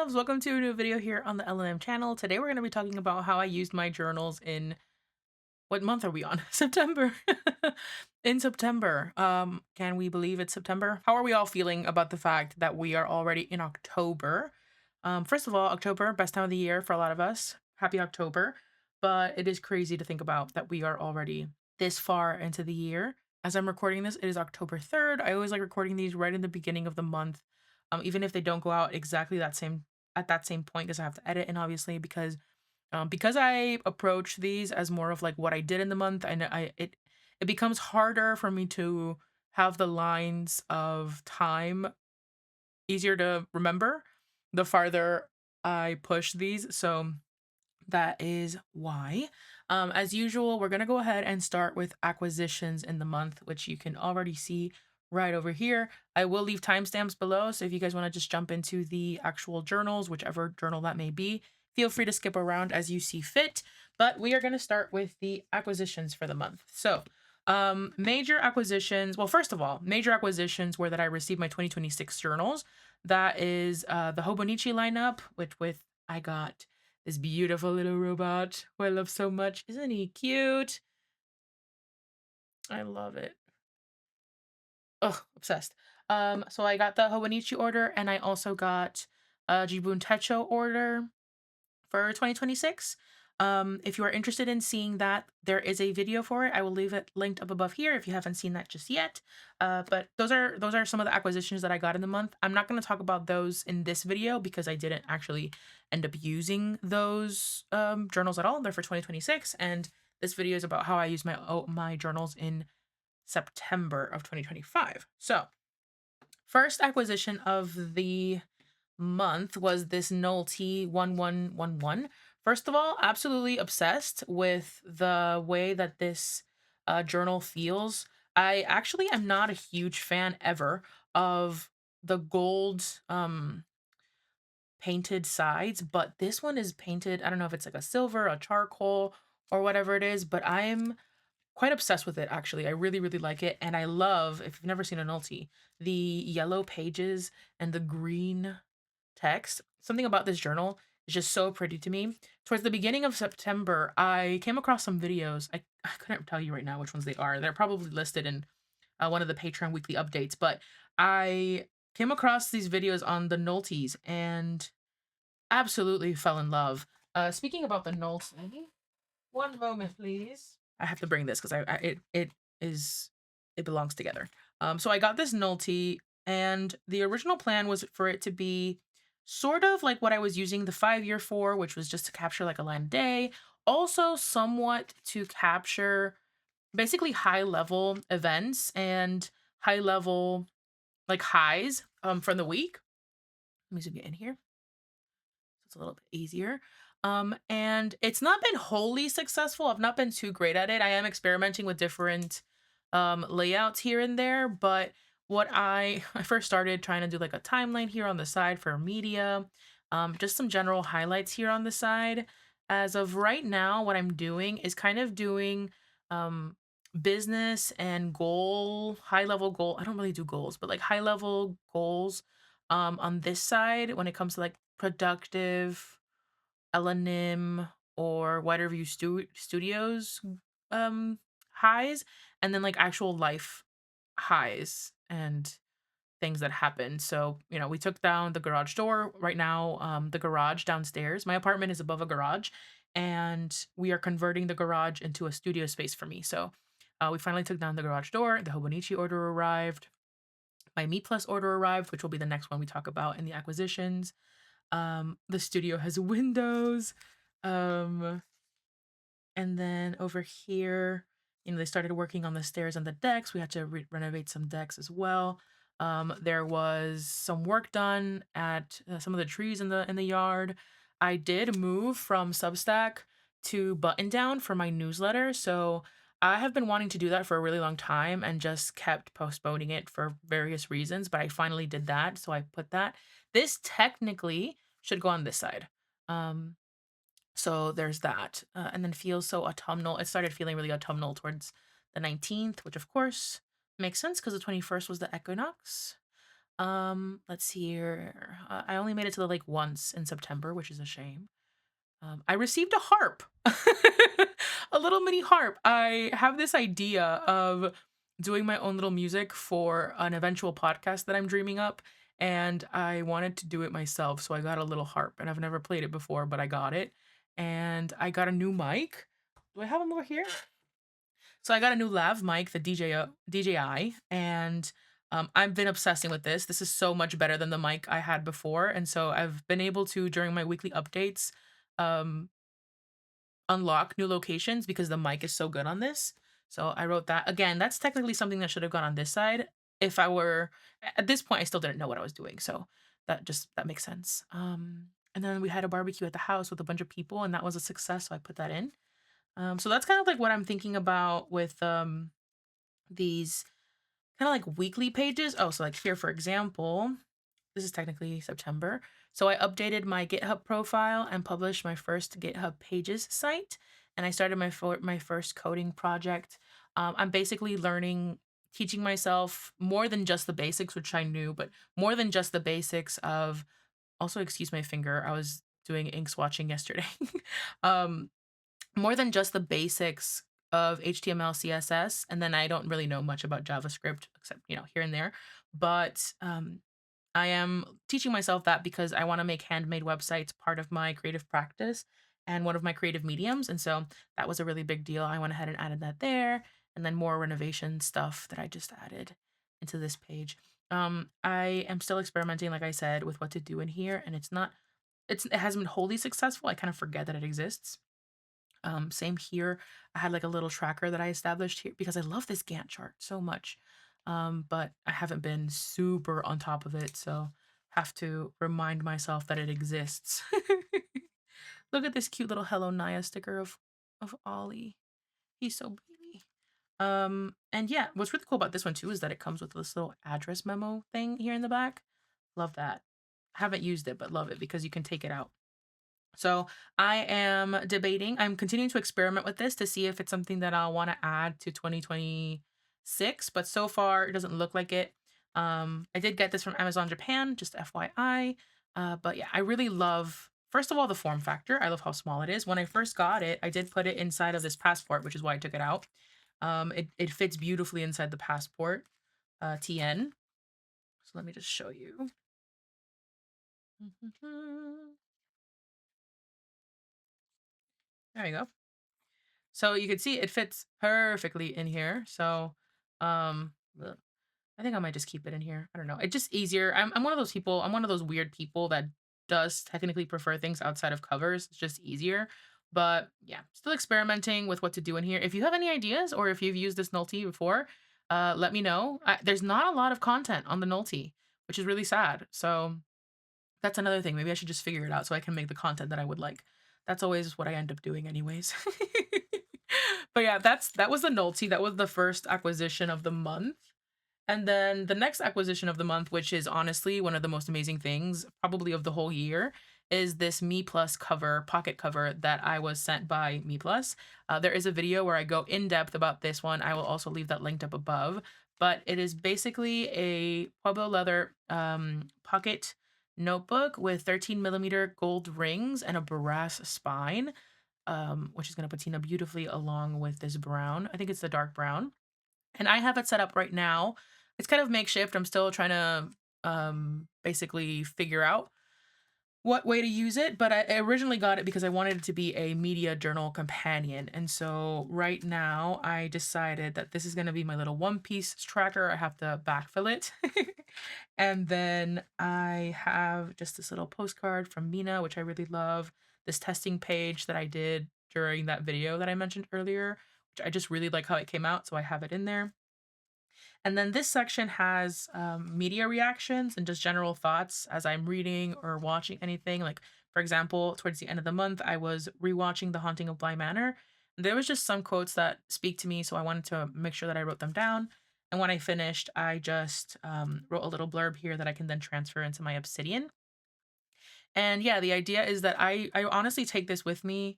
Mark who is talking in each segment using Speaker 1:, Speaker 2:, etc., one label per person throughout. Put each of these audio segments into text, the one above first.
Speaker 1: loves, welcome to a new video here on the LM channel. Today we're going to be talking about how I used my journals in, what month are we on? September. In September. Can we believe it's September? How are we all feeling about the fact that we are already in October? First of all, October, best time of the year for a lot of us. Happy October. But it is crazy to think about that we are already this far into the year. As I'm recording this, it is October 3rd. I always like recording these right in the beginning of the month, even if they don't go out exactly that same point, because I have to edit, and obviously because I approach these as more of like what I did in the month, and it becomes harder for me to have the lines of time easier to remember the farther I push these. So that is why. As usual, we're going to go ahead and start with acquisitions in the month, which you can already see right over here. I will leave timestamps below, so if you guys want to just jump into the actual journals, whichever journal that may be, feel free to skip around as you see fit. But we are going to start with the acquisitions for the month. So, major acquisitions. Well, first of all, major acquisitions were that I received my 2026 journals. That is the Hobonichi lineup, which with I got this beautiful little robot who I love so much. Isn't he cute? I love it. Ugh, obsessed. So I got the Hobonichi order, and I also got a Jibun Techo order for 2026. If you are interested in seeing that, there is a video for it. I will leave it linked up above here if you haven't seen that just yet. But those are some of the acquisitions that I got in the month. I'm not going to talk about those in this video because I didn't actually end up using those journals at all. They're for 2026, and this video is about how I use my journals in September of 2025. So, first acquisition of the month was this Nolty 1111. First of all, absolutely obsessed with the way that this journal feels. I actually am not a huge fan ever of the gold painted sides, but this one is painted, I don't know if it's like a silver, a charcoal, or whatever it is, but I'm quite obsessed with it, actually. I really, really like it. And I love, if you've never seen a Nolty, the yellow pages and the green text. Something about this journal is just so pretty to me. Towards the beginning of September, I came across some videos. I couldn't tell you right now which ones they are. They're probably listed in one of the Patreon weekly updates, but I came across these videos on the Nolties and absolutely fell in love. Speaking about the Nolty, one moment, please. I have to bring this because it belongs together. So I got this Nolty, and the original plan was for it to be sort of like what I was using the 5-year for, which was just to capture like a line a day. Also, somewhat to capture basically high level events and high level like highs from the week. Let me zoom you in here. It's a little bit easier. And it's not been wholly successful. I've not been too great at it. I am experimenting with different layouts here and there, but what I first started trying to do like a timeline here on the side for media, just some general highlights here on the side. As of right now, what I'm doing is kind of doing business and high level goal. I don't really do goals, but like high level goals on this side when it comes to like productive LNM or Wider View Studios highs, and then like actual life highs and things that happen. So, we took down the garage door. Right now, the garage downstairs, my apartment is above a garage, and we are converting the garage into a studio space for me. So, we finally took down the garage door. The Hobonichi order arrived. My MeePlus order arrived, which will be the next one we talk about in the acquisitions. The studio has windows. Um, and then over here, they started working on the stairs and the decks. We had to renovate some decks as well. There was some work done at some of the trees in the yard. I did move from Substack to Button Down for my newsletter, so I have been wanting to do that for a really long time and just kept postponing it for various reasons, but I finally did that, so I put that. This technically should go on this side. So there's that. And then feels so autumnal. It started feeling really autumnal towards the 19th, which of course makes sense because the 21st was the equinox. Let's see here. I only made it to the lake once in September, which is a shame. I received a harp, a little mini harp. I have this idea of doing my own little music for an eventual podcast that I'm dreaming up, and I wanted to do it myself. So I got a little harp, and I've never played it before, but I got it. And I got a new mic. Do I have them over here? So I got a new lav mic, the DJI, and I've been obsessing with this. This is so much better than the mic I had before, and so I've been able to during my weekly updates um, unlock new locations because the mic is so good on this. So I wrote that again. That's technically something that should have gone on this side. If I were at this point, I still didn't know what I was doing, so that makes sense. And then we had a barbecue at the house with a bunch of people, and that was a success. So I put that in. So that's kind of like what I'm thinking about with these kind of like weekly pages. Oh, so like here, for example, this is technically September. So I updated my GitHub profile and published my first GitHub Pages site. And I started my first coding project. I'm basically learning, teaching myself more than just the basics, which I knew, but more than just the basics of. Also, excuse my finger. I was doing ink swatching yesterday. um, More than just the basics of HTML, CSS, and then I don't really know much about JavaScript except here and there. But I am teaching myself that because I want to make handmade websites part of my creative practice and one of my creative mediums. And so that was a really big deal. I went ahead and added that there, and then more renovation stuff that I just added into this page. I am still experimenting, like I said, with what to do in here, and it hasn't been wholly successful. I kind of forget that it exists. Same here. I had like a little tracker that I established here because I love this Gantt chart so much. But I haven't been super on top of it, so have to remind myself that it exists. Look at this cute little Hello Naya sticker of Ollie. He's so baby. And yeah, what's really cool about this one too is that it comes with this little address memo thing here in the back. Love that. Haven't used it, but love it because you can take it out. So I am debating. I'm continuing to experiment with this to see if it's something that I'll want to add to 2026, but so far it doesn't look like it. I did get this from Amazon Japan, just FYI. But yeah, I really love, first of all, the form factor. I love how small it is. When I first got it, I did put it inside of this passport, which is why I took it out. It fits beautifully inside the passport, TN. So let me just show you. There you go. So you can see it fits perfectly in here. So, ugh, I think I might just keep it in here. I don't know. It's just easier. I'm one of those people. I'm one of those weird people that does technically prefer things outside of covers. It's just easier. But yeah, still experimenting with what to do in here. If you have any ideas or if you've used this Nolty before, let me know. There's not a lot of content on the Nolty, which is really sad. So that's another thing. Maybe I should just figure it out so I can make the content that I would like. That's always what I end up doing anyways. But yeah, that was the Nolty. That was the first acquisition of the month. And then the next acquisition of the month, which is honestly one of the most amazing things, probably of the whole year, is this MeePlus cover, pocket cover that I was sent by MeePlus. There is a video where I go in depth about this one. I will also leave that linked up above. But it is basically a Pueblo leather pocket notebook with 13mm gold rings and a brass spine, which is going to patina beautifully along with this brown. I think it's the dark brown. And I have it set up right now. It's kind of makeshift. I'm still trying to basically figure out what way to use it, but I originally got it because I wanted it to be a media journal companion. And so right now I decided that this is going to be my little One Piece tracker. I have to backfill it. And then I have just this little postcard from Mina, which I really love. This testing page that I did during that video that I mentioned earlier, which I just really like how it came out. So I have it in there. And then this section has media reactions and just general thoughts as I'm reading or watching anything. Like, for example, towards the end of the month, I was rewatching The Haunting of Bly Manor. There was just some quotes that speak to me, so I wanted to make sure that I wrote them down. And when I finished, I just wrote a little blurb here that I can then transfer into my Obsidian. And yeah, the idea is that I honestly take this with me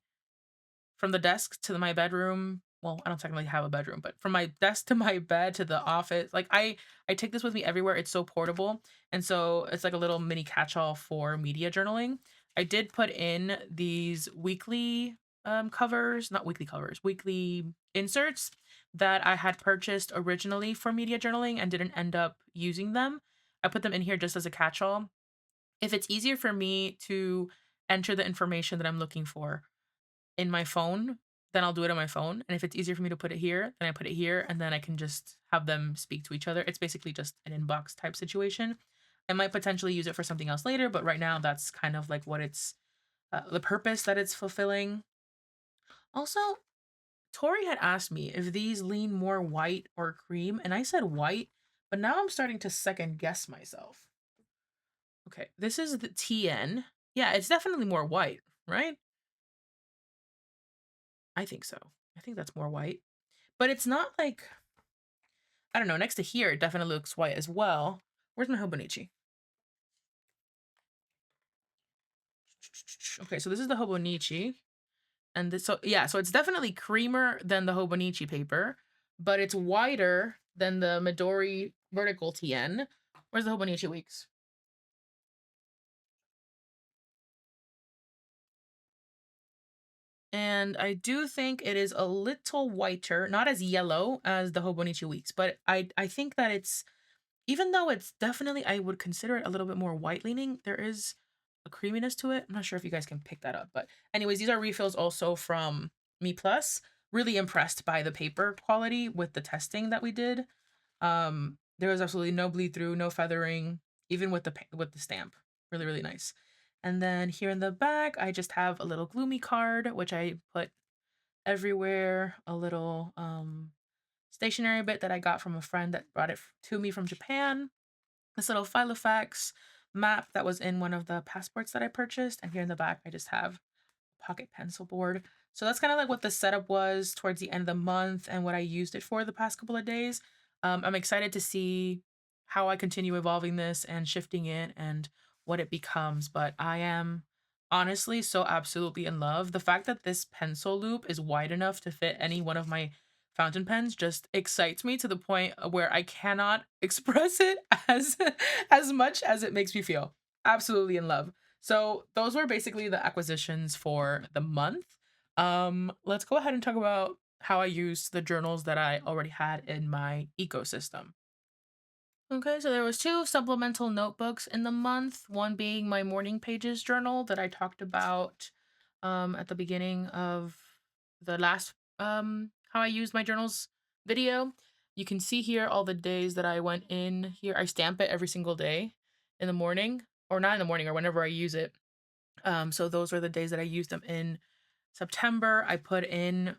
Speaker 1: from the desk to my bedroom well, I don't technically have a bedroom, but from my desk to my bed to the office, like I take this with me everywhere. It's so portable. And so it's like a little mini catch-all for media journaling. I did put in these weekly covers, not weekly covers, weekly inserts that I had purchased originally for media journaling and didn't end up using them. I put them in here just as a catch-all. If it's easier for me to enter the information that I'm looking for in my phone, then I'll do it on my phone. And if it's easier for me to put it here, then I put it here and then I can just have them speak to each other. It's basically just an inbox type situation. I might potentially use it for something else later, but right now that's kind of like what it's the purpose that it's fulfilling. Also, Tori had asked me if these lean more white or cream, and I said white, but now I'm starting to second guess myself. Okay, this is the TN. Yeah, it's definitely more white, right? I think so. I think that's more white. But it's not like, I don't know, next to here, it definitely looks white as well. Where's my Hobonichi? Okay, so this is the Hobonichi. And this, so yeah, so it's definitely creamer than the Hobonichi paper, but it's wider than the Midori vertical TN. Where's the Hobonichi Weeks? And I do think it is a little whiter, not as yellow as the Hobonichi Weeks, but I think that it's, even though it's definitely, I would consider it a little bit more white leaning, there is a creaminess to it. I'm not sure if you guys can pick that up, but anyways, these are refills also from MeePlus. Really impressed by the paper quality with the testing that we did. There was absolutely no bleed through, no feathering, even with the stamp. Really, really nice. And then here in the back, I just have a little gloomy card, which I put everywhere. A little stationery bit that I got from a friend that brought it to me from Japan. This little Filofax map that was in one of the passports that I purchased. And here in the back, I just have a pocket pencil board. So that's kind of like what the setup was towards the end of the month and what I used it for the past couple of days. I'm excited to see how I continue evolving this and shifting it and what it becomes. But I am honestly so absolutely in love. The fact that this pencil loop is wide enough to fit any one of my fountain pens just excites me to the point where I cannot express it as as much as it makes me feel. Absolutely in love. So those were basically the acquisitions for the month. Let's go ahead and talk about how I used the journals that I already had in my ecosystem. Okay, so there was two supplemental notebooks in the month, one being my morning pages journal that I talked about at the beginning of the last how I used my journals video. You can see here all the days that I went in here. I stamp it every single day in the morning, or not in the morning, or whenever I use it. So those were the days that I used them in September. I put in,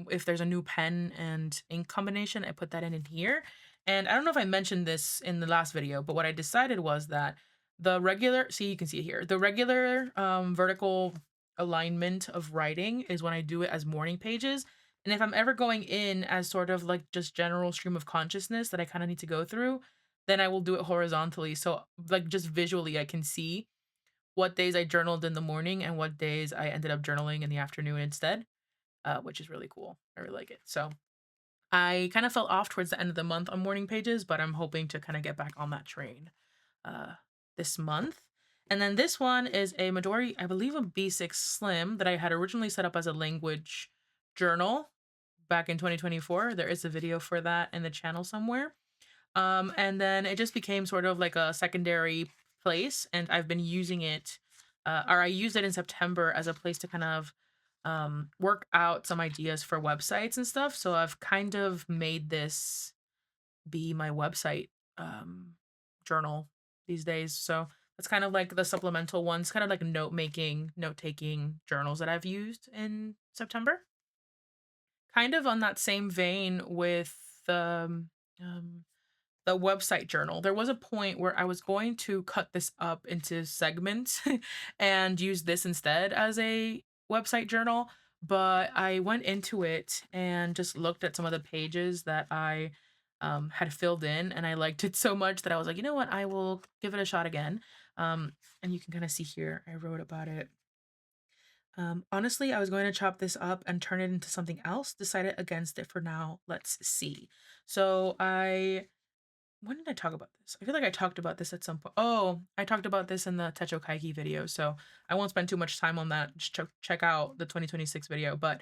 Speaker 1: if there's a new pen and ink combination, I put that in here. And I don't know if I mentioned this in the last video, but what I decided was that the regular, see, you can see it here, the regular vertical alignment of writing is when I do it as morning pages. And if I'm ever going in as sort of like just general stream of consciousness that I kind of need to go through, then I will do it horizontally. So like just visually I can see what days I journaled in the morning and what days I ended up journaling in the afternoon instead, which is really cool. I really like it. So I kind of fell off towards the end of the month on morning pages, but I'm hoping to kind of get back on that train uh, this month. And then this one is a Midori, I believe a B6 Slim that I had originally set up as a language journal back in 2024. There is a video for that in the channel somewhere. And then it just became sort of like a secondary place, and I've been using it, or I used it in September as a place to kind of work out some ideas for websites and stuff. So I've kind of made this be my website journal these days. So that's kind of like the supplemental ones, kind of like note making, note taking journals that I've used in September. Kind of on that same vein with um, the website journal. There was a point where I was going to cut this up into segments and use this instead as a website journal, but I went into it and just looked at some of the pages that I had filled in, and I liked it so much that I was like, you know what, I will give it a shot again. And you can kind of see here, I wrote about it Honestly, I was going to chop this up and turn it into something else. Decided against it for now. Let's see. So I when did I talk about this? I feel like I talked about this at some point. Oh, I talked about this in the Techo Kaiki video, so I won't spend too much time on that. Just check out the 2026 video. But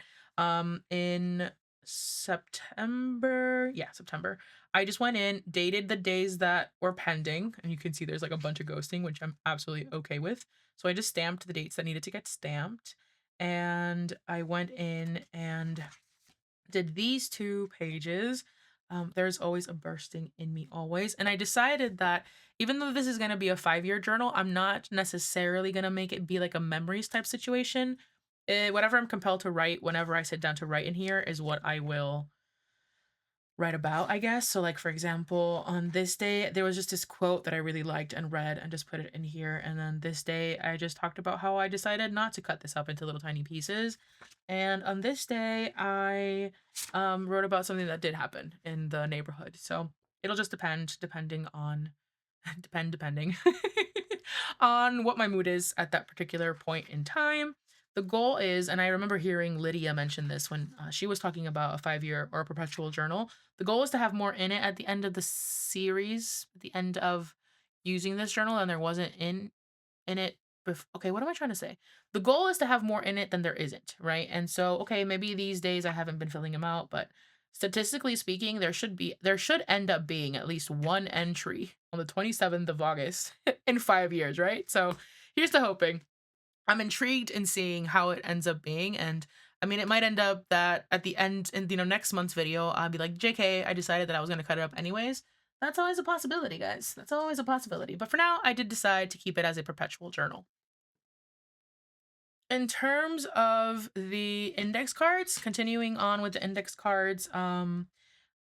Speaker 1: in September, yeah, September, I just went in, dated the days that were pending, and you can see there's like a bunch of ghosting, which I'm absolutely okay with. So I just stamped the dates that needed to get stamped, and I went in and did these two pages. There's always a bursting in me always. And I decided that even though this is going to be a 5-year journal, I'm not necessarily going to make it be like a memories type situation. Whatever I'm compelled to write whenever I sit down to write in here is what I will write about, I guess. So, like, for example, on this day, there was just this quote that I really liked and read and just put it in here. And then this day, I just talked about how I decided not to cut this up into little tiny pieces. And on this day, I wrote about something that did happen in the neighborhood. So it'll just depending on depending on what my mood is at that particular point in time. The goal is, and I remember hearing Lydia mention this when she was talking about a 5-year or a perpetual journal. The goal is to have more in it at the end of the series, at the end of using this journal, and there wasn't in it. Okay, what am I trying to say? The goal is to have more in it than there isn't, right? And so, okay, maybe these days I haven't been filling them out, but statistically speaking, there should end up being at least one entry on the 27th of August in 5 years, right? So here's the hoping. I'm intrigued in seeing how it ends up being, and I mean, it might end up that at the end, in next month's video, I'll be like, "JK, I decided that I was gonna cut it up anyways." That's always a possibility, guys. That's always a possibility. But for now, I did decide to keep it as a perpetual journal. In terms of the index cards, continuing on with the index cards, I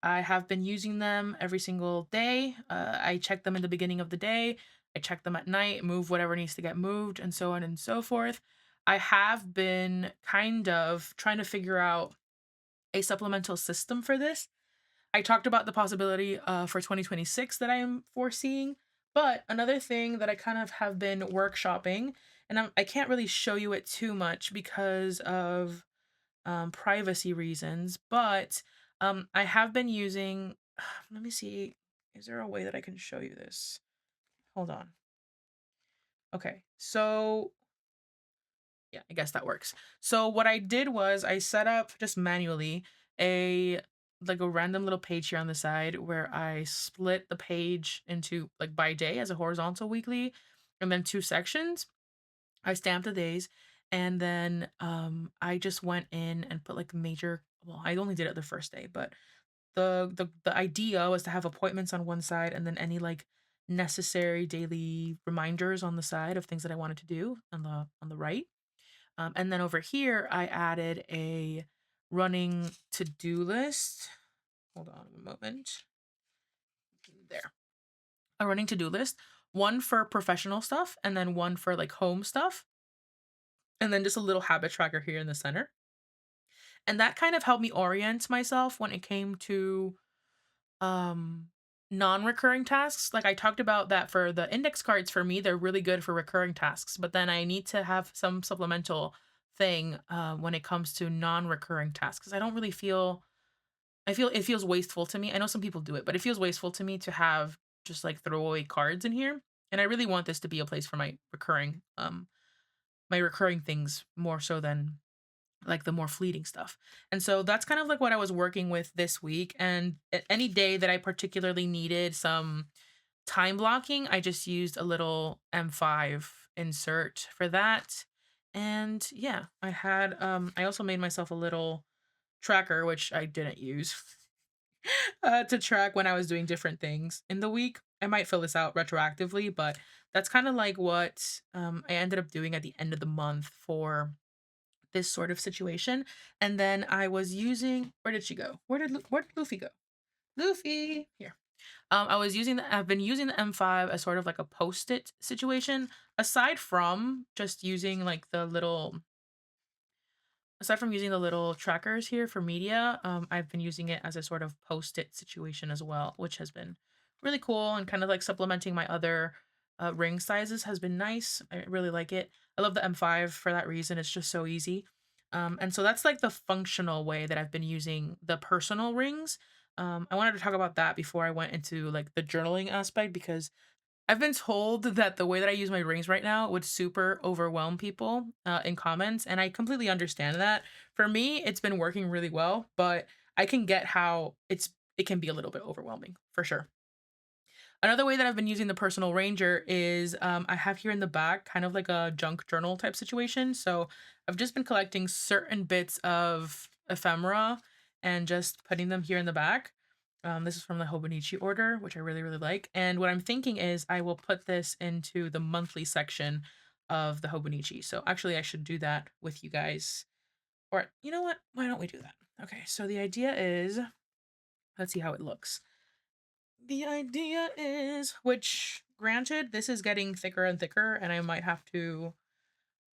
Speaker 1: have been using them every single day. I check them in the beginning of the day. I check them at night, move whatever needs to get moved, and so on and so forth. I have been kind of trying to figure out a supplemental system for this. I talked about the possibility for 2026 that I am foreseeing, but another thing that I kind of have been workshopping, and I can't really show you it too much because of privacy reasons, but I have been using, let me see, is there a way that I can show you this? Hold on. Okay, so yeah, I guess that works. So what I did was I set up just manually a like a random little page here on the side where I split the page into like by day as a horizontal weekly and then two sections. I stamped the days and then I just went in and put like major, well, I only did it the first day, but the idea was to have appointments on one side and then any like necessary daily reminders on the side of things that I wanted to do on the right. And then over here, I added a running to-do list. Hold on a moment. There. A running to-do list. One for professional stuff and then one for like home stuff. And then just a little habit tracker here in the center. And that kind of helped me orient myself when it came to um non-recurring tasks. Like I talked about that for the index cards for me, they're really good for recurring tasks, but then I need to have some supplemental thing when it comes to non-recurring tasks because I don't really feel I feel it feels wasteful to me. I know some people do it, but it feels wasteful to me to have just like throwaway cards in here. And I really want this to be a place for my recurring things more so than like the more fleeting stuff. And so that's kind of like what I was working with this week. And any day that I particularly needed some time blocking, I just used a little M5 insert for that. And yeah, I also made myself a little tracker, which I didn't use, to track when I was doing different things in the week. I might fill this out retroactively, but that's kind of like what I ended up doing at the end of the month for this sort of situation. And then I was using, where did she go? Where did Luffy go? Luffy here. I've been using the M5 as sort of like a post-it situation. Aside from just using like aside from using the little trackers here for media, I've been using it as a sort of post-it situation as well, which has been really cool and kind of like supplementing my other ring sizes has been nice. I really like it. I love the M5 for that reason. It's just so easy. And so that's like the functional way that I've been using the personal rings. I wanted to talk about that before I went into like the journaling aspect because I've been told that the way that I use my rings right now would super overwhelm people in comments, and I completely understand that. For me, it's been working really well, but I can get how it can be a little bit overwhelming for sure. Another way that I've been using the personal ranger is I have here in the back kind of like a junk journal type situation. So I've just been collecting certain bits of ephemera and just putting them here in the back. This is from the Hobonichi order, which I really, really like. And what I'm thinking is I will put this into the monthly section of the Hobonichi. So actually, I should do that with you guys. Or you know what? Why don't we do that? Okay, so the idea is let's see how it looks. The idea is, which granted, this is getting thicker and thicker, and I might have to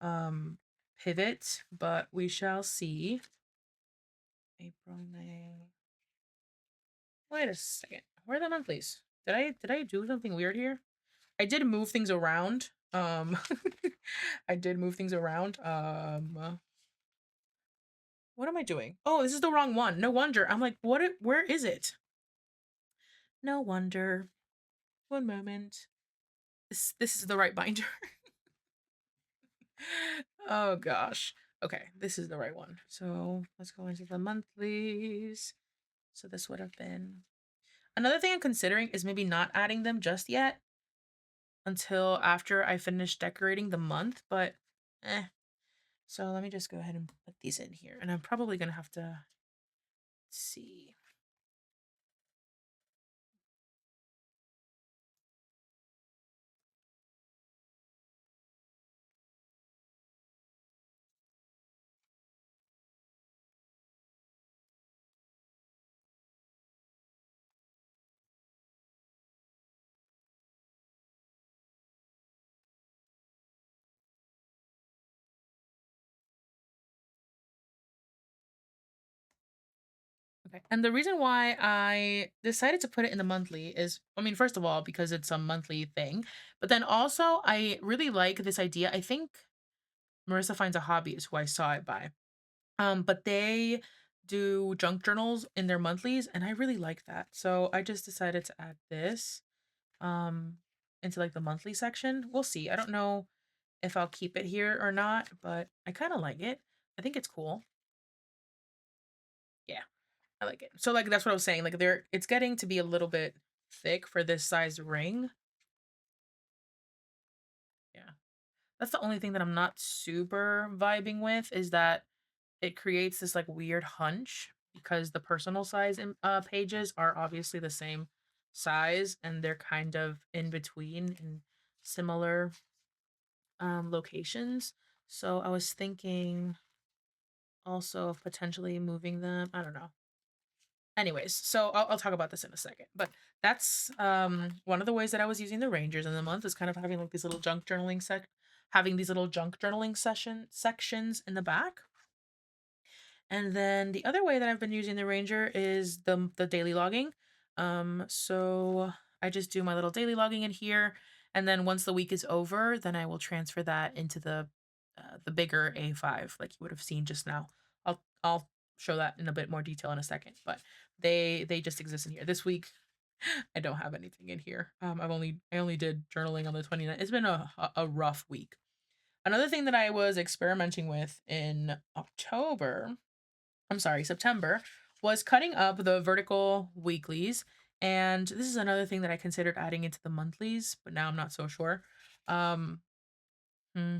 Speaker 1: um pivot, but we shall see. April, May. Wait a second. Where are the monthlies? Did I do something weird here? I did move things around. I did move things around. What am I doing? Oh, this is the wrong one. No wonder. I'm like, where is it? No wonder. One moment. This is the right binder. Oh gosh. Okay, this is the right one. So let's go into the monthlies. So this would have been another thing I'm considering is maybe not adding them just yet until after I finish decorating the month, but eh. So let me just go ahead and put these in here. And I'm probably gonna have to see. Okay. And the reason why I decided to put it in the monthly is, I mean, first of all, because it's a monthly thing, but then also I really like this idea. I think Marissa Finds a Hobby is who I saw it by. But they do junk journals in their monthlies, and I really like that. So I just decided to add this um into like the monthly section. We'll see. I don't know if I'll keep it here or not, but I kind of like it. I think it's cool. Yeah, I like it. So like that's what I was saying. Like it's getting to be a little bit thick for this size ring. Yeah. That's the only thing that I'm not super vibing with is that it creates this like weird hunch because the personal size pages are obviously the same size and they're kind of in between in similar locations. So I was thinking also of potentially moving them. I don't know. Anyways, so I'll talk about this in a second. But that's one of the ways that I was using the Rangers in the month is kind of having like these little junk journaling having these little junk journaling sections in the back. And then the other way that I've been using the Ranger is the daily logging. So I just do my little daily logging in here, and then once the week is over, then I will transfer that into the bigger A5, like you would have seen just now. I'll show that in a bit more detail in a second, but they just exist in here. This week, I don't have anything in here. I only did journaling on the 29th. It's been a rough week. Another thing that I was experimenting with in September, was cutting up the vertical weeklies. And this is another thing that I considered adding into the monthlies, but now I'm not so sure. Um, hmm,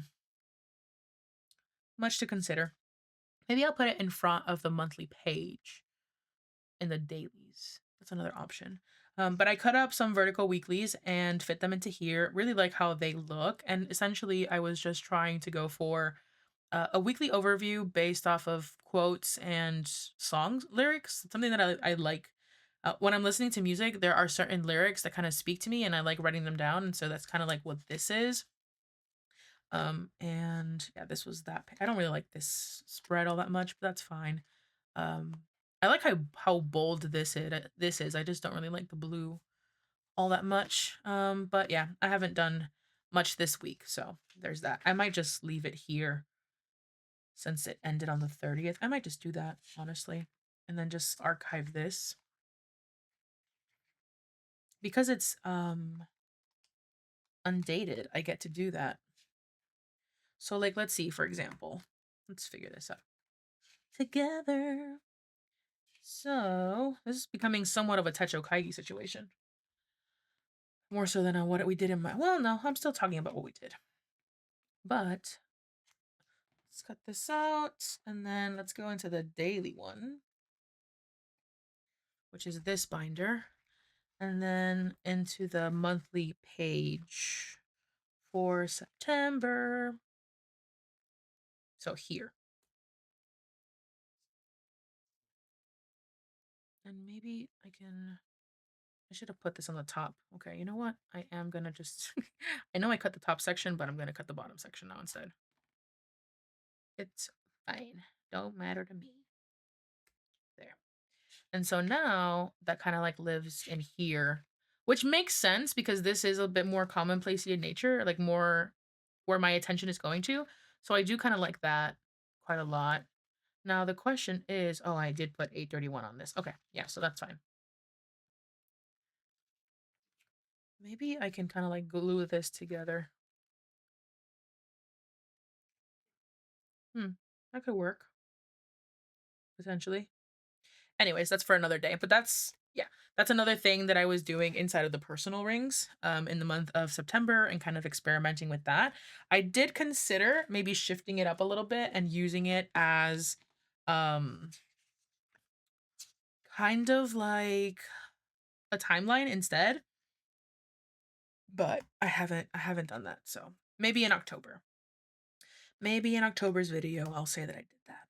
Speaker 1: much to consider. Maybe I'll put it in front of the monthly page in the dailies. That's another option. But I cut up some vertical weeklies and fit them into here. Really like how they look. And essentially, I was just trying to go for a weekly overview based off of quotes and songs lyrics. Something that I like. When I'm listening to music, there are certain lyrics that kind of speak to me, and I like writing them down. And so that's kind of like what this is. And yeah, this was that. I don't really like this spread all that much, but that's fine. Um, I like how bold this is. This is. I just don't really like the blue all that much. But yeah, I haven't done much this week, so there's that. I might just leave it here since it ended on the 30th. I might just do that, honestly, and then just archive this because it's undated. I get to do that. So like, let's see, for example, let's figure this out together. So this is becoming somewhat of a Techo Kaigi situation. More so than what we did in my, well, no, I'm still talking about what we did. But let's cut this out and then let's go into the daily one, which is this binder, and then into the monthly page for September. So here. And maybe I should have put this on the top. Okay, you know what? I am gonna just, I know I cut the top section, but I'm gonna cut the bottom section now instead. It's fine. Don't matter to me. There. And so now that kind of like lives in here, which makes sense because this is a bit more commonplacey in nature, like more where my attention is going to. So I do kind of like that quite a lot. Now the question is, oh, I did put 831 on this. Okay, yeah, so that's fine. Maybe I can kind of like glue this together. That could work potentially. Anyways, that's for another day. But that's another thing that I was doing inside of the personal rings in the month of September and kind of experimenting with that. I did consider maybe shifting it up a little bit and using it as um kind of like a timeline instead. But I haven't done that. So maybe in October. Maybe in October's video I'll say that I did that.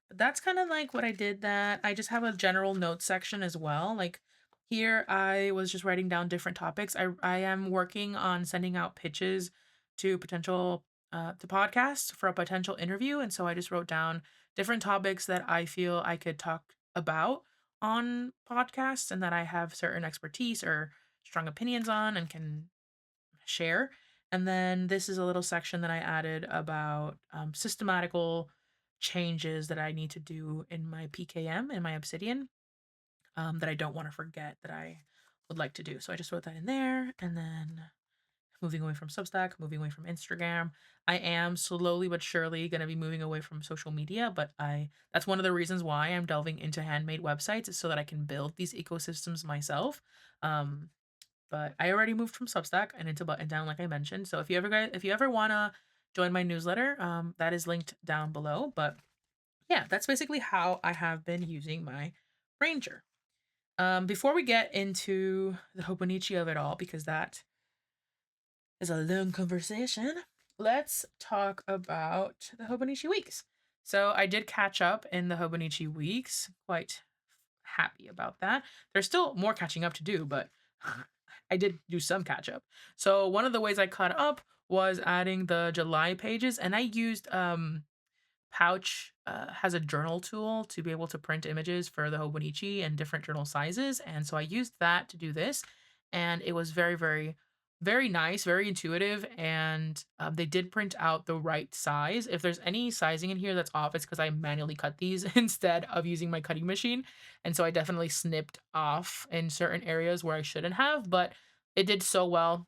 Speaker 1: But that's kind of like what I did that. I just have a general notes section as well. Like here I was just writing down different topics. I am working on sending out pitches to potential to podcasts for a potential interview, and so I just wrote down different topics that I feel I could talk about on podcasts and that I have certain expertise or strong opinions on and can share. And then this is a little section that I added about systematical changes that I need to do in my PKM, in my Obsidian, that I don't want to forget that I would like to do. So I just wrote that in there. And then moving away from Substack, moving away from Instagram. I am slowly but surely going to be moving away from social media, but that's one of the reasons why I'm delving into handmade websites is so that I can build these ecosystems myself. Um, but I already moved from Substack and into Button Down, like I mentioned. So if you ever wanna join my newsletter, that is linked down below. But yeah, that's basically how I have been using my Ranger. Before we get into the Hobonichi of it all, because that is a long conversation, let's talk about the Hobonichi weeks. So I did catch up in the Hobonichi weeks. Quite happy about that. There's still more catching up to do, but I did do some catch up. So one of the ways I caught up was adding the July pages, and I used Pouch has a journal tool to be able to print images for the Hobonichi and different journal sizes, and so I used that to do this, and it was very, very, very nice, very intuitive, and they did print out the right size. If there's any sizing in here that's off, it's because I manually cut these instead of using my cutting machine, and so I definitely snipped off in certain areas where I shouldn't have, but it did so well.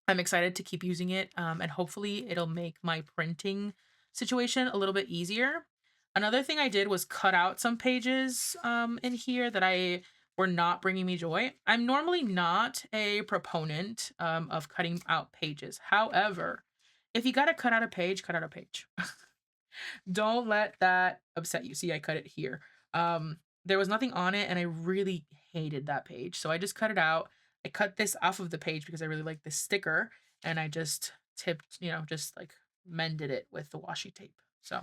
Speaker 1: I'm excited to keep using it, and hopefully it'll make my printing situation a little bit easier. Another thing I did was cut out some pages in here that I were not bringing me joy. I'm normally not a proponent of cutting out pages. However, if you gotta cut out a page, cut out a page. Don't let that upset you. See, I cut it here. There was nothing on it, and I really hated that page. So I just cut it out. I cut this off of the page because I really like this sticker, and I just tipped, just like mended it with the washi tape. So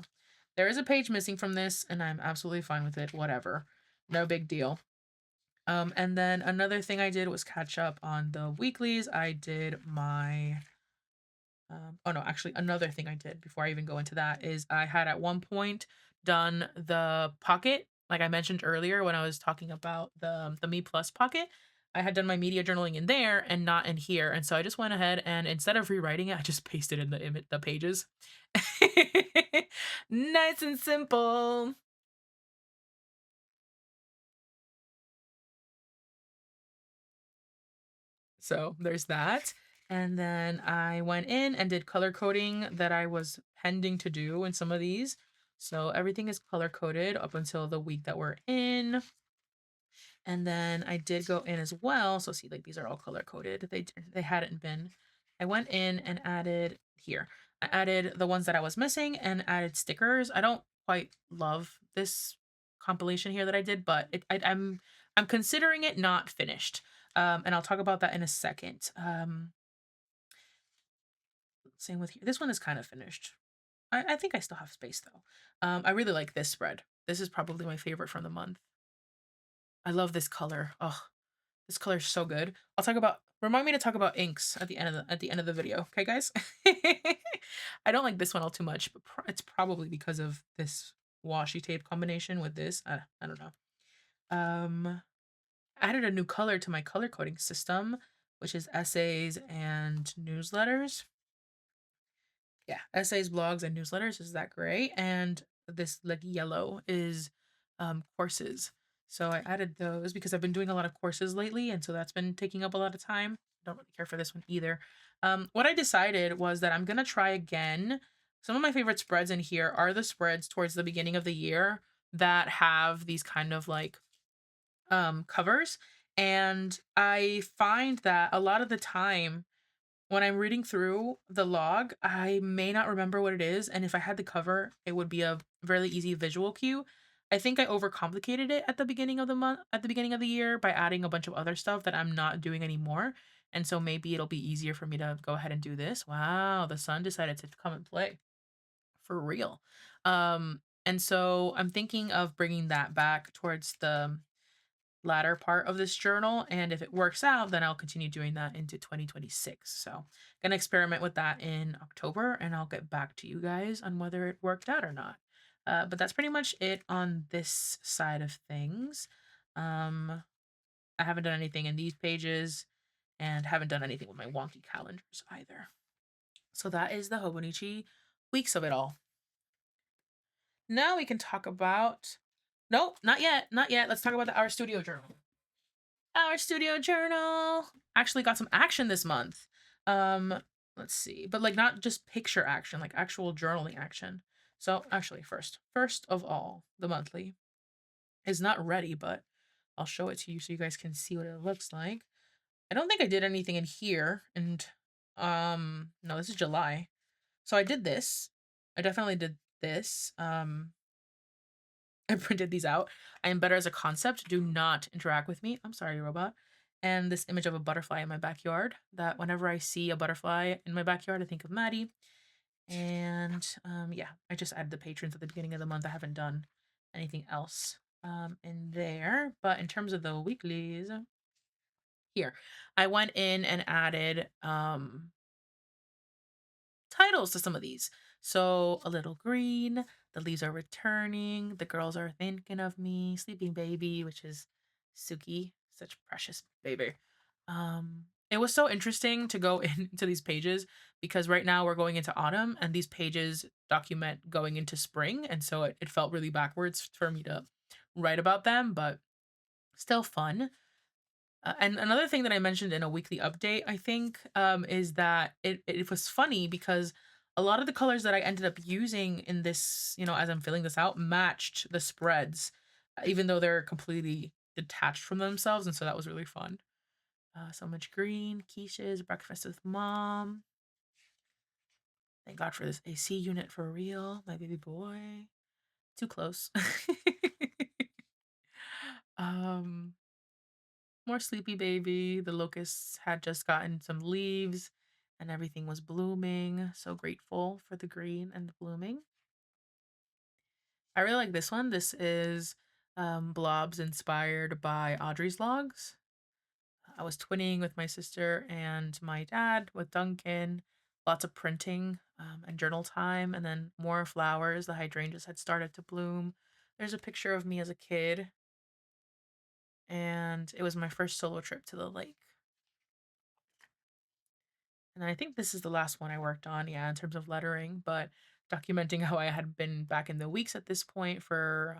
Speaker 1: there is a page missing from this, and I'm absolutely fine with it. Whatever. No big deal. And then another thing I did was catch up on the weeklies. I did my oh no, actually another thing I did before I even go into that is I had at one point done the pocket, like I mentioned earlier when I was talking about the MeePlus pocket. I had done my media journaling in there and not in here, and so I just went ahead and instead of rewriting it, I just pasted in the pages. Nice and simple. So there's that. And then I went in and did color coding that I was pending to do in some of these. So everything is color coded up until the week that we're in. And then I did go in as well. So see, like these are all color coded. They hadn't been. I went in and added here. I added the ones that I was missing and added stickers. I don't quite love this compilation here that I did, but I'm considering it not finished. And I'll talk about that in a second. Same with here. This one is kind of finished. I think I still have space though. I really like this spread. This is probably my favorite from the month. I love this color. Oh, this color is so good. I'll talk about remind me to talk about inks at the end of the video. Okay, guys? I don't like this one all too much, but it's probably because of this washi tape combination with this. I don't know. Added a new color to my color coding system, which is essays and newsletters. Yeah, essays, blogs, and newsletters is that great. And this like yellow is courses. So I added those because I've been doing a lot of courses lately, and so that's been taking up a lot of time. I don't really care for this one either. What I decided was that I'm gonna try again. Some of my favorite spreads in here are the spreads towards the beginning of the year that have these kind of like covers. And I find that a lot of the time when I'm reading through the log, I may not remember what it is, and if I had the cover, it would be a really easy visual cue. I think I overcomplicated it at the beginning of the month, at the beginning of the year by adding a bunch of other stuff that I'm not doing anymore. And so maybe it'll be easier for me to go ahead and do this. Wow, the sun decided to come and play for real. And so I'm thinking of bringing that back towards the latter part of this journal, and if it works out, then I'll continue doing that into 2026. So gonna experiment with that in October, and I'll get back to you guys on whether it worked out or not. But that's pretty much it on this side of things. I haven't done anything in these pages and haven't done anything with my wonky calendars either. So that is the Hobonichi weeks of it all. Now we can talk about, nope, not yet, not yet. Let's talk about the Our Studio journal. Our Studio journal actually got some action this month. Um, let's see, but like not just picture action, like actual journaling action. So actually, first of all, the monthly is not ready, but I'll show it to you so you guys can see what it looks like. I don't think I did anything in here, and no, this is July. So I did this. I definitely did this. I printed these out. I am better as a concept. Do not interact with me. I'm sorry, robot. And this image of a butterfly in my backyard. That whenever I see a butterfly in my backyard, I think of Maddie. And yeah, I just added the patrons at the beginning of the month. I haven't done anything else in there. But in terms of the weeklies, here, I went in and added titles to some of these. So a little green, the leaves are returning, the girls are thinking of me, sleeping baby, which is Suki, such precious baby. It was so interesting to go into these pages because right now we're going into autumn and these pages document going into spring, and so it felt really backwards for me to write about them, but still fun. And another thing that I mentioned in a weekly update, I think, is that it was funny because a lot of the colors that I ended up using in this, as I'm filling this out, matched the spreads, even though they're completely detached from themselves, and so that was really fun. So much green, quiches, breakfast with mom. Thank God for this AC unit for real, my baby boy. Too close. um, More sleepy baby. The locusts had just gotten some leaves and everything was blooming. So grateful for the green and the blooming. I really like this one. This is blobs inspired by Audrey's logs. I was twinning with my sister and my dad with Duncan. Lots of printing and journal time, and then more flowers. The hydrangeas had started to bloom. There's a picture of me as a kid and it was my first solo trip to the lake. And I think this is the last one I worked on, yeah, in terms of lettering, but documenting how I had been back in the weeks at this point for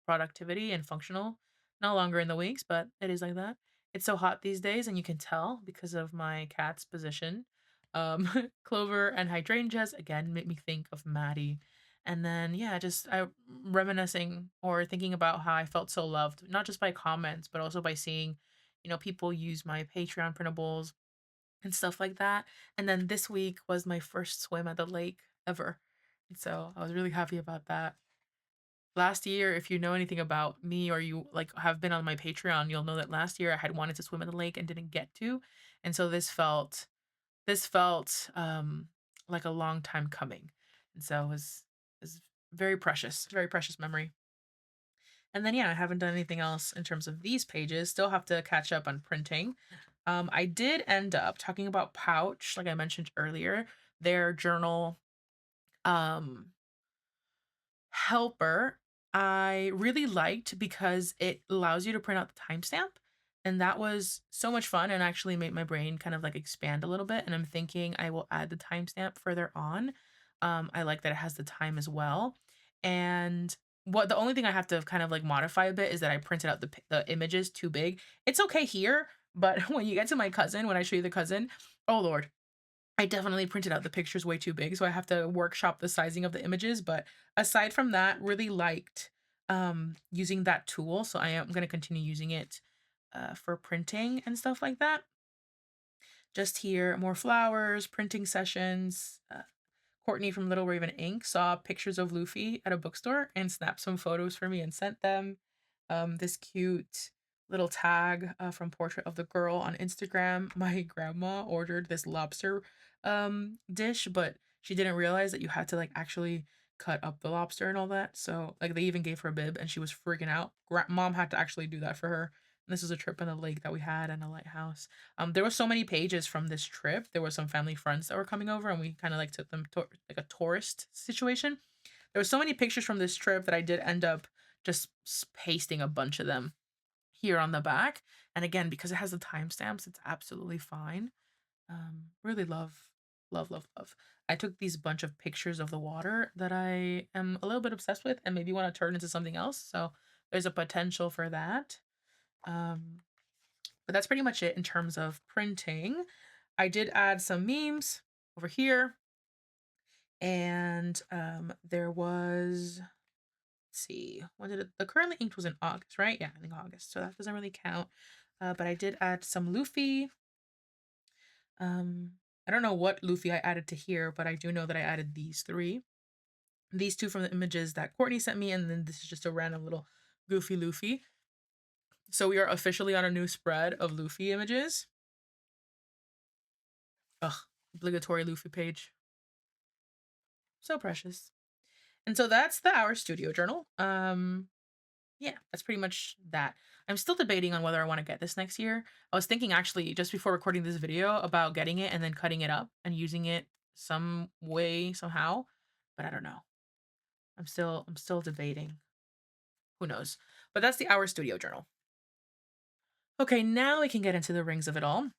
Speaker 1: productivity and functional. No longer in the weeks, but it is like that. It's so hot these days, and you can tell because of my cat's position. Clover and hydrangeas again make me think of Maddie. And then yeah, just I reminiscing or thinking about how I felt so loved, not just by comments, but also by seeing, people use my Patreon printables and stuff like that. And then this week was my first swim at the lake ever. And so I was really happy about that. Last year, if you know anything about me or you like have been on my Patreon, you'll know that last year I had wanted to swim in the lake and didn't get to. And so this felt like a long time coming. And so it was very precious memory. And then yeah, I haven't done anything else in terms of these pages. Still have to catch up on printing. I did end up talking about Pouch, like I mentioned earlier, their journal um helper I really liked because it allows you to print out the timestamp. And that was so much fun and actually made my brain kind of like expand a little bit. And I'm thinking I will add the timestamp further on. I like that it has the time as well. And what the only thing I have to kind of like modify a bit is that I printed out the images too big. It's okay here, but when you get to my cousin, when I show you the cousin, oh Lord, I definitely printed out the pictures way too big, so I have to workshop the sizing of the images, but aside from that, really liked, using that tool, so I am gonna continue using it, for printing and stuff like that. Just here, more flowers, printing sessions, Courtney from Little Raven Ink saw pictures of Luffy at a bookstore and snapped some photos for me and sent them. This cute little tag from Portrait of the Girl on Instagram. My grandma ordered this lobster dish, but she didn't realize that you had to like actually cut up the lobster and all that. So like they even gave her a bib and she was freaking out. Mom had to actually do that for her. And this is a trip in the lake that we had and a lighthouse. There were so many pages from this trip. There were some family friends that were coming over, and we kind of like took them to like a tourist situation. There were so many pictures from this trip that I did end up just pasting a bunch of them here on the back. And again, because it has the timestamps, it's absolutely fine. Really love. I took these bunch of pictures of the water that I am a little bit obsessed with, and maybe want to turn into something else. So there's a potential for that. Um, but that's pretty much it in terms of printing. I did add some memes over here. And there was, let's see, when did the currently inked was in August, right? Yeah, I think August. So that doesn't really count. But I did add some Luffy. Um, I don't know what Luffy I added to here, but I do know that I added these three. These two from the images that Courtney sent me, and then this is just a random little goofy Luffy. So we are officially on a new spread of Luffy images. Ugh, obligatory Luffy page. So precious. And so that's the Our Studio Journal. Yeah, that's pretty much that. I'm still debating on whether I want to get this next year. I was thinking actually just before recording this video about getting it and then cutting it up and using it some way somehow, but I don't know. I'm still debating. Who knows? But that's the Our Studio Journal. Okay, now we can get into the rings of it all.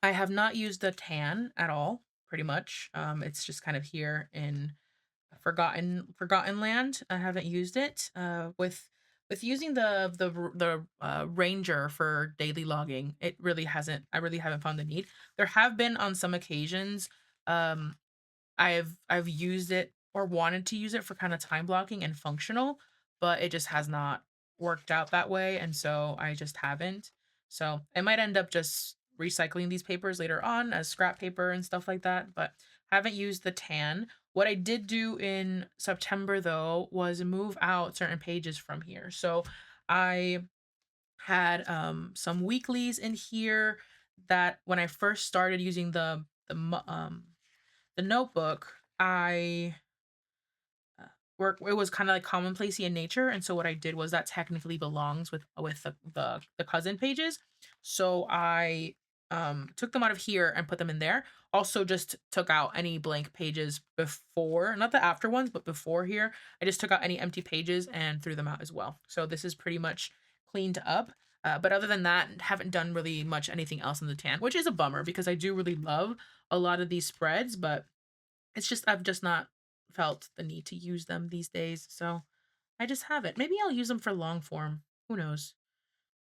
Speaker 1: I have not used the tan at all, pretty much. It's just kind of here in forgotten land. I haven't used it. With using the ranger for daily logging, it really hasn't. I really haven't found the need. There have been on some occasions. Um, I've used it or wanted to use it for kind of time blocking and functional, but it just has not worked out that way, and so I just haven't. So I might end up just recycling these papers later on as scrap paper and stuff like that, but haven't used the tan. What I did do in September though was move out certain pages from here. So I had some weeklies in here that when I first started using the notebook, I work it was kind of like commonplacey in nature, and so what I did was that technically belongs with the cousin pages. So I took them out of here and put them in there. Also just took out any blank pages before, not the after ones, but before here. I just took out any empty pages and threw them out as well. So this is pretty much cleaned up. But other than that, haven't done really much anything else in the tan, which is a bummer because I do really love a lot of these spreads, but it's just I've just not felt the need to use them these days. So I just haven't. Maybe I'll use them for long form. Who knows?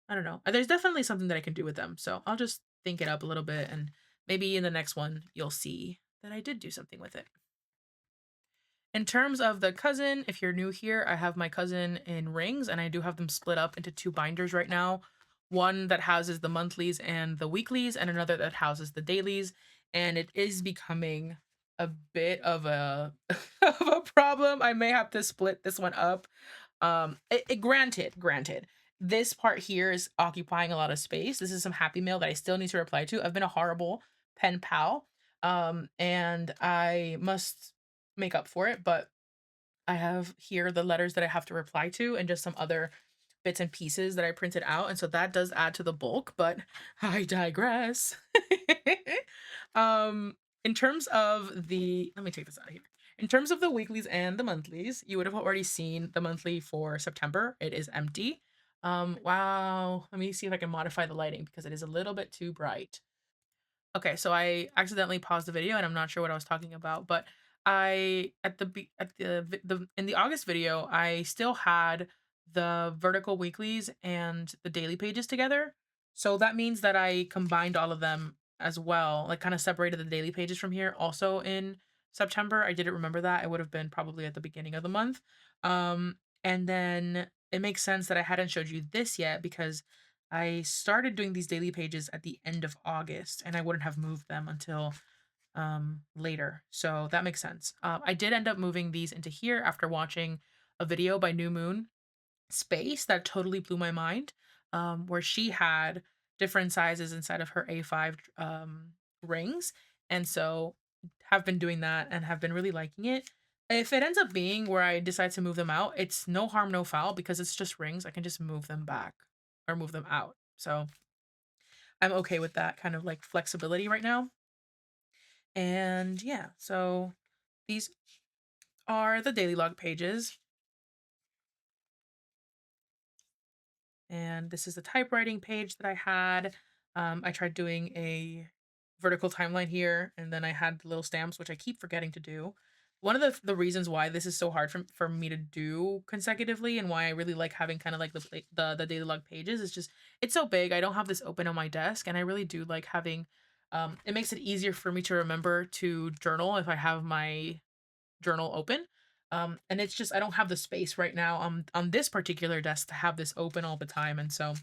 Speaker 1: I don't know. There's definitely something that I can do with them. So I'll just think it up a little bit and maybe in the next one you'll see that I did do something with it. In terms of the cousin, if you're new here, I have my cousin in rings and I do have them split up into two binders right now. One that houses the monthlies and the weeklies and another that houses the dailies. And it is becoming a bit of a of a problem. I may have to split this one up. Granted, this part here is occupying a lot of space. This is some happy mail that I still need to reply to. I've been a horrible pen pal. And I must make up for it, but I have here the letters that I have to reply to and just some other bits and pieces that I printed out. And so that does add to the bulk, but I digress. um, in terms of let me take this out of here. In terms of the weeklies and the monthlies, you would have already seen the monthly for September. It is empty. Wow. Let me see if I can modify the lighting because it is a little bit too bright. Okay, so I accidentally paused the video and I'm not sure what I was talking about, but I in the August video, I still had the vertical weeklies and the daily pages together. So that means that I combined all of them as well, like kind of separated the daily pages from here also in September. I didn't remember that. It would have been probably at the beginning of the month. And then it makes sense that I hadn't showed you this yet because I started doing these daily pages at the end of August and I wouldn't have moved them until later. So that makes sense. I did end up moving these into here after watching a video by New Moon Space that totally blew my mind, where she had different sizes inside of her A5 rings. And so have been doing that and have been really liking it. If it ends up being where I decide to move them out, it's no harm, no foul because it's just rings. I can just move them back or move them out. So I'm okay with that kind of like flexibility right now. And yeah, so these are the daily log pages. And this is the typewriting page that I had. I tried doing a vertical timeline here, and then I had the little stamps, which I keep forgetting to do. One of the reasons why this is so hard for me to do consecutively and why I really like having kind of like the daily log pages is just it's so big. I don't have this open on my desk, and I really do like having it makes it easier for me to remember to journal if I have my journal open. And it's just I don't have the space right now on this particular desk to have this open all the time. And so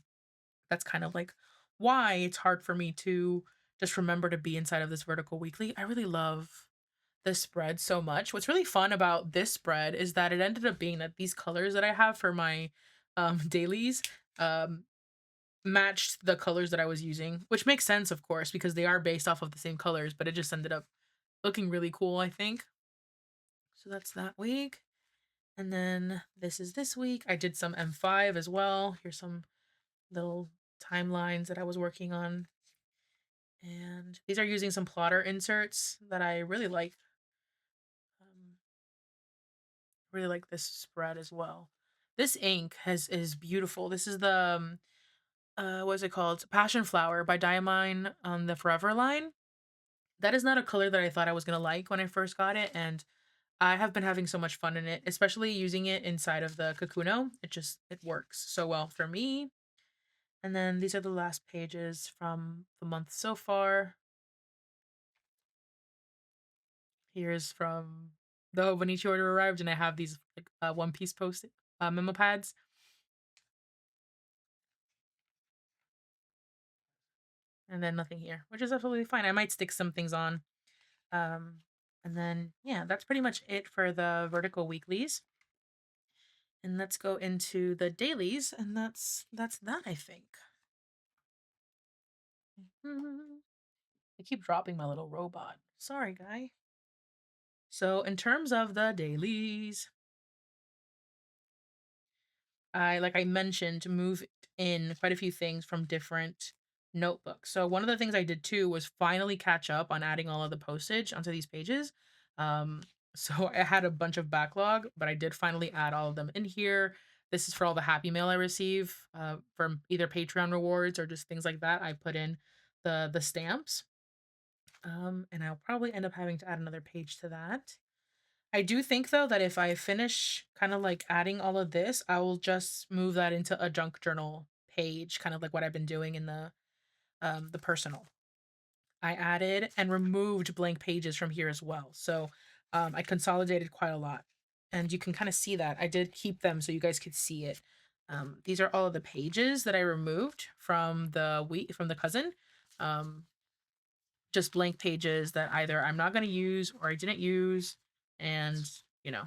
Speaker 1: that's kind of like why it's hard for me to just remember to be inside of this vertical weekly. I really love this spread so much. What's really fun about this spread is that it ended up being that these colors that I have for my dailies um matched the colors that I was using, which makes sense of course because they are based off of the same colors, but it just ended up looking really cool, I think. So that's that week. And then this is this week. I did some M5 as well. Here's some little timelines that I was working on. And these are using some plotter inserts that I really like. Um, really like this spread as well. This ink is beautiful. This is the what is it called? Passion Flower by Diamine on the Forever line. That is not a color that I thought I was gonna like when I first got it, and I have been having so much fun in it, especially using it inside of the Kakuno. It works so well for me. And then these are the last pages from the month so far. Here's from the Hobonichi order arrived, and I have these like One Piece post memo pads. And then nothing here, which is absolutely fine. I might stick some things on. Um, and then yeah, that's pretty much it for the vertical weeklies. And let's go into the dailies, and that's that I think. I keep dropping my little robot. Sorry, guy. So in terms of the dailies, like I mentioned, moved in quite a few things from different notebooks. So one of the things I did too was finally catch up on adding all of the postage onto these pages. Um, so I had a bunch of backlog, but I did finally add all of them in here. this is for all the happy mail I receive from either Patreon rewards or just things like that. I put in the stamps. And I'll probably end up having to add another page to that. I do think though that if I finish kind of like adding all of this, I will just move that into a junk journal page, kind of like what I've been doing in the personal. I added and removed blank pages from here as well. So I consolidated quite a lot. And you can kind of see that. I did keep them so you guys could see it. These are all of the pages that I removed from the cousin. Um, just blank pages that either I'm not going to use or I didn't use, and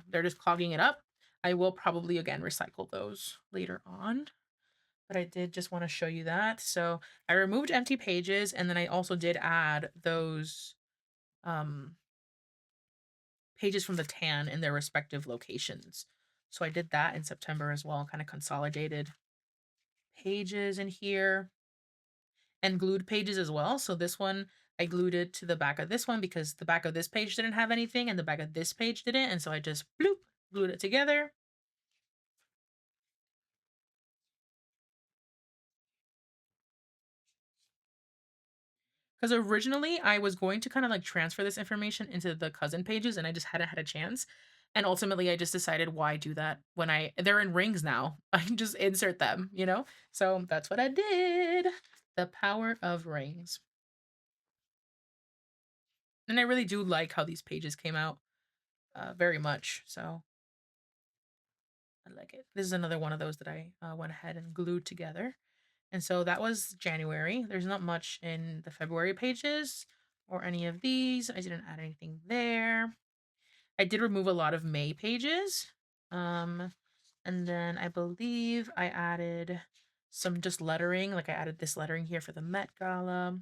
Speaker 1: they're just clogging it up. I will probably again recycle those later on, but I did just want to show you that. So I removed empty pages, and then I also did add those um pages from the tan in their respective locations. So I did that in September as well, kind of consolidated pages in here and glued pages as well. So this one, I glued it to the back of this one because the back of this page didn't have anything and the back of this page didn't. And so I just bloop, glued it together. Because originally I was going to kind of like transfer this information into the cousin pages and I just hadn't had a chance. And ultimately I just decided why do that when they're in rings now. I can just insert them. So that's what I did. The power of rings. And I really do like how these pages came out very much. So I like it. This is another one of those that I went ahead and glued together. And so that was January. There's not much in the February pages or any of these. I didn't add anything there. I did remove a lot of May pages. And then I believe I added some just lettering. Like I added this lettering here for the Met Gala.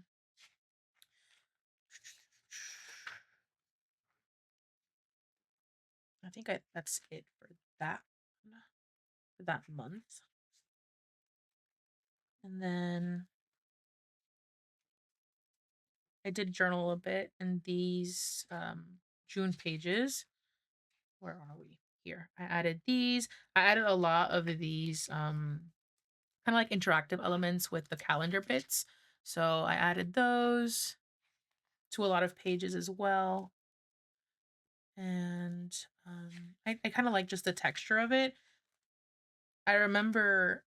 Speaker 1: I think that's it for that month. And then I did journal a bit in these June pages. Where are we? Here. I added these. I added a lot of these kind of like interactive elements with the calendar bits. So I added those to a lot of pages as well. And I kind of like just the texture of it. I remember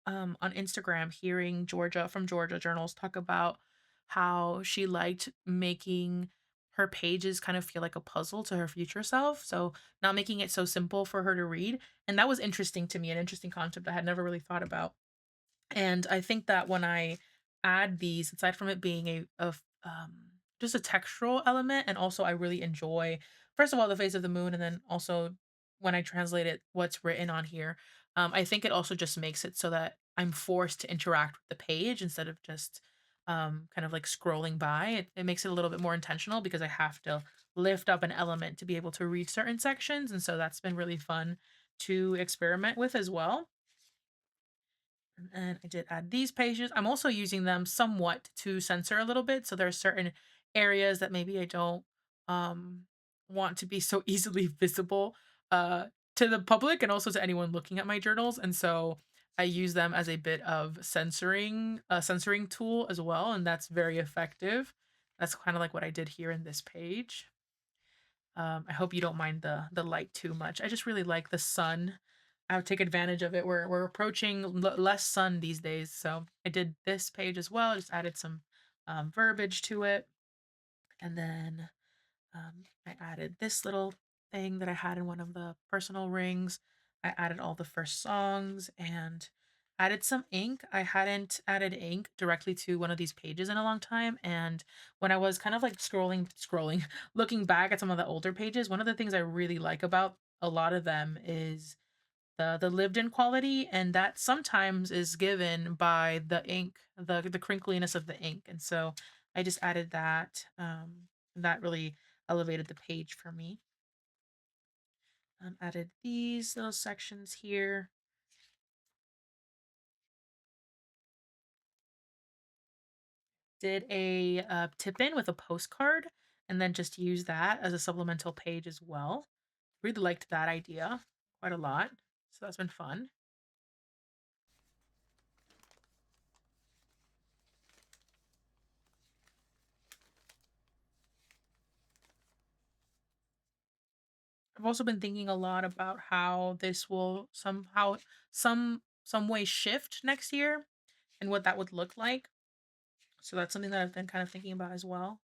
Speaker 1: on Instagram hearing Georgia from Georgia Journals talk about how she liked making her pages kind of feel like a puzzle to her future self. So not making it so simple for her to read. And that was interesting to me, an interesting concept I had never really thought about. And I think that when I add these, aside from it being just a textural element, and also I really enjoy, first of all, the face of the moon, and then also when I translate it, what's written on here. I think it also just makes it so that I'm forced to interact with the page instead of just kind of like scrolling by. It makes it a little bit more intentional because I have to lift up an element to be able to read certain sections. And so that's been really fun to experiment with as well. And I did add these pages. I'm also using them somewhat to censor a little bit. So there are certain areas that maybe I don't um, want to be so easily visible uh, to the public and also to anyone looking at my journals. And so I use them as a bit of censoring tool as well. And that's very effective. That's kind of like what I did here in this page. I hope you don't mind the light too much. I just really like the sun. I would take advantage of it. We're approaching less sun these days, so I did this page as well. I just added some verbiage to it, and then I added this little thing that I had in one of the personal rings. I added all the first songs and added some ink. I hadn't added ink directly to one of these pages in a long time. And when I was kind of like scrolling, looking back at some of the older pages, one of the things I really like about a lot of them is the lived in quality, and that sometimes is given by the ink, the crinkliness of the ink. And so I just added that. That really elevated the page for me. Added these little sections here. Did a tip in with a postcard and then just use that as a supplemental page as well. Really liked that idea quite a lot. So that's been fun. I've also been thinking a lot about how this will somehow some way shift next year and what that would look like. So that's something that I've been kind of thinking about as well.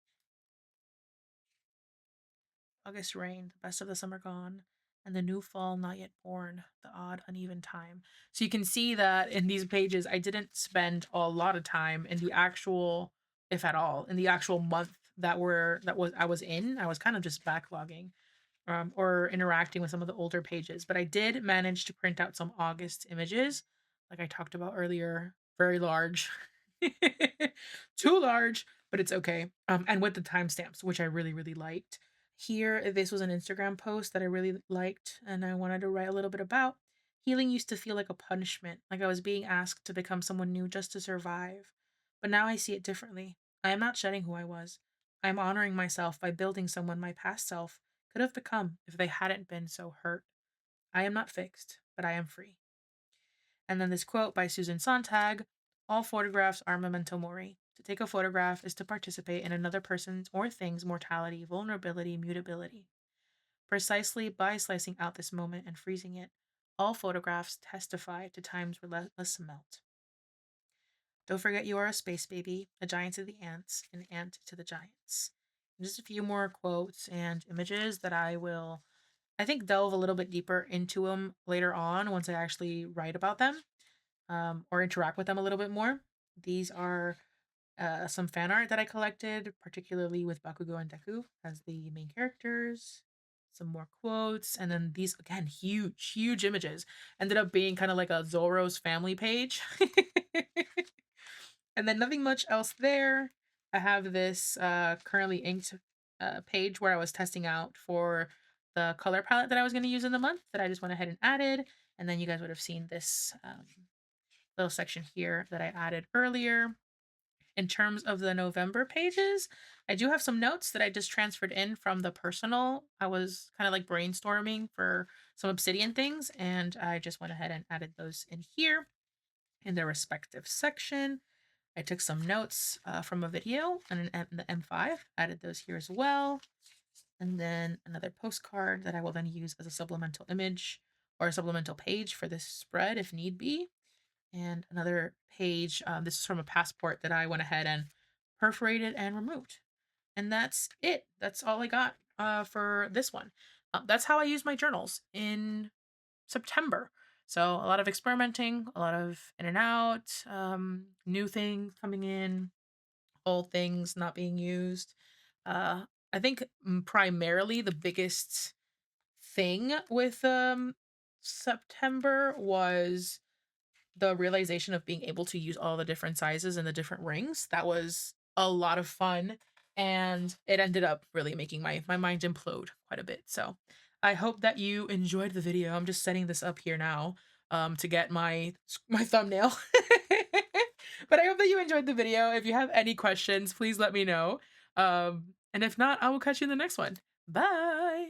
Speaker 1: August rain, the best of the summer gone, and the new fall not yet born, the odd uneven time. So you can see that in these pages, I didn't spend a lot of time in the actual, if at all, in the actual month that I was in. I was kind of just backlogging, or interacting with some of the older pages. But I did manage to print out some August images, like I talked about earlier, very large, too large, but it's okay. And with the timestamps, which I really, really liked. Here, this was an Instagram post that I really liked, and I wanted to write a little bit about. Healing used to feel like a punishment, like I was being asked to become someone new just to survive. But now I see it differently. I am not shedding who I was. I am honoring myself by building someone my past self could have become if they hadn't been so hurt. I am not fixed, but I am free. And then this quote by Susan Sontag: all photographs are memento mori. To take a photograph is to participate in another person's or thing's mortality, vulnerability, mutability. Precisely by slicing out this moment and freezing it, all photographs testify to time's relentless melt. Don't forget you are a space baby, a giant to the ants, an ant to the giants. And just a few more quotes and images that I will, I think, delve a little bit deeper into them later on once I actually write about them, or interact with them a little bit more. These are some fan art that I collected, particularly with Bakugo and Deku as the main characters. Some more quotes, and then these again, huge, huge images. Ended up being kind of like a Zoro's family page. And then nothing much else there. I have this currently inked page where I was testing out for the color palette that I was going to use in the month that I just went ahead and added. And then you guys would have seen this little section here that I added earlier. In terms of the November pages, I do have some notes that I just transferred in from the personal. I was kind of like brainstorming for some obsidian things, and I just went ahead and added those in here in their respective section. I took some notes from a video and the M5, added those here as well. And then another postcard that I will then use as a supplemental image or a supplemental page for this spread if need be. And another page, this is from a passport that I went ahead and perforated and removed. And that's it. That's all I got for this one. That's how I use my journals in September. So a lot of experimenting, a lot of in and out, new things coming in, old things not being used. I think primarily the biggest thing with September was the realization of being able to use all the different sizes and the different rings. That was a lot of fun, and it ended up really making my mind implode quite a bit. So I hope that you enjoyed the video. I'm just setting this up here now to get my thumbnail. But I hope that you enjoyed the video. If you have any questions, please let me know. And if not, I will catch you in the next one. Bye.